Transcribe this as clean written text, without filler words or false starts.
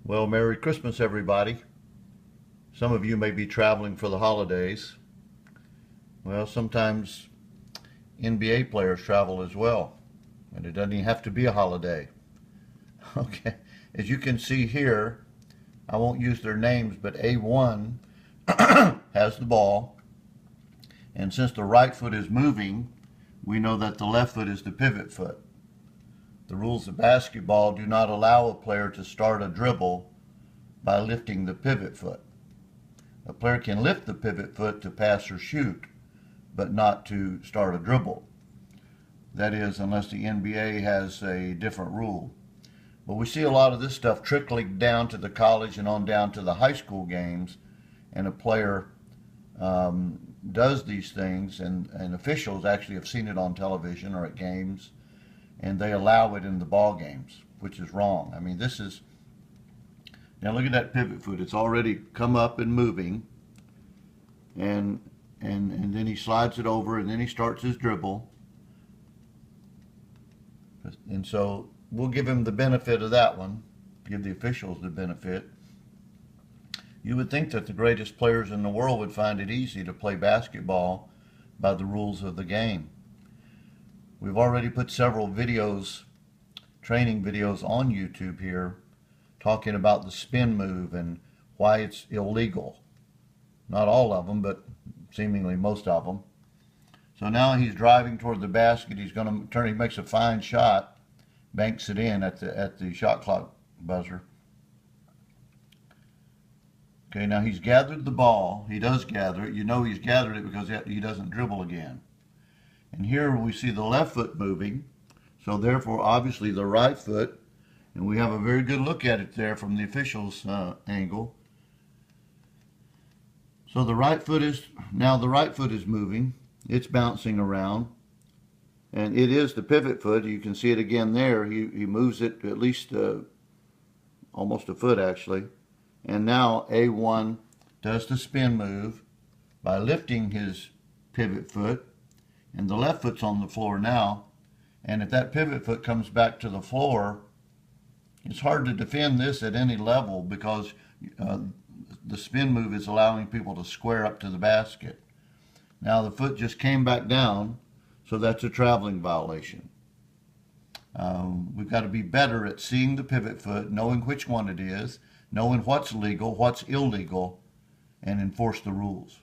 Well, Merry Christmas, everybody. Some of you may be traveling for the holidays. Well, sometimes NBA players travel as well, and it doesn't even have to be a holiday. Okay, as you can see here, I won't use their names, but A1 has the ball, and since the right foot is moving, we know that the left foot is the pivot foot. The rules of basketball do not allow a player to start a dribble by lifting the pivot foot. A player can lift the pivot foot to pass or shoot, but not to start a dribble. That is, unless the NBA has a different rule. But we see a lot of this stuff trickling down to the college and on down to the high school games, and a player does these things, and officials actually have seen it on television or at games, and they allow it in the ball games, which is wrong. I mean, this is, now look at that pivot foot. It's already come up and moving, and then he slides it over, and then he starts his dribble. And so we'll give him the benefit of that one, give the officials the benefit. You would think that the greatest players in the world would find it easy to play basketball by the rules of the game. We've already put several videos, training videos on YouTube here, talking about the spin move and why it's illegal. Not all of them, but seemingly most of them. So now he's driving toward the basket. He's going to turn. He makes a fine shot, banks it in at the shot clock buzzer. Okay, now he's gathered the ball. He does gather it. You know he's gathered it because he doesn't dribble again. And here we see the left foot moving. So therefore, obviously the right foot, and we have a very good look at it there from the official's angle. So the right foot is, now the right foot is moving. It's bouncing around. And it is the pivot foot. You can see it again there. He moves it at least almost a foot actually. And now A1 does the spin move by lifting his pivot foot. And the left foot's on the floor now. And if that pivot foot comes back to the floor, it's hard to defend this at any level because the spin move is allowing people to square up to the basket. Now the foot just came back down, so that's a traveling violation. We've got to be better at seeing the pivot foot, knowing which one it is, knowing what's legal, what's illegal, and enforce the rules.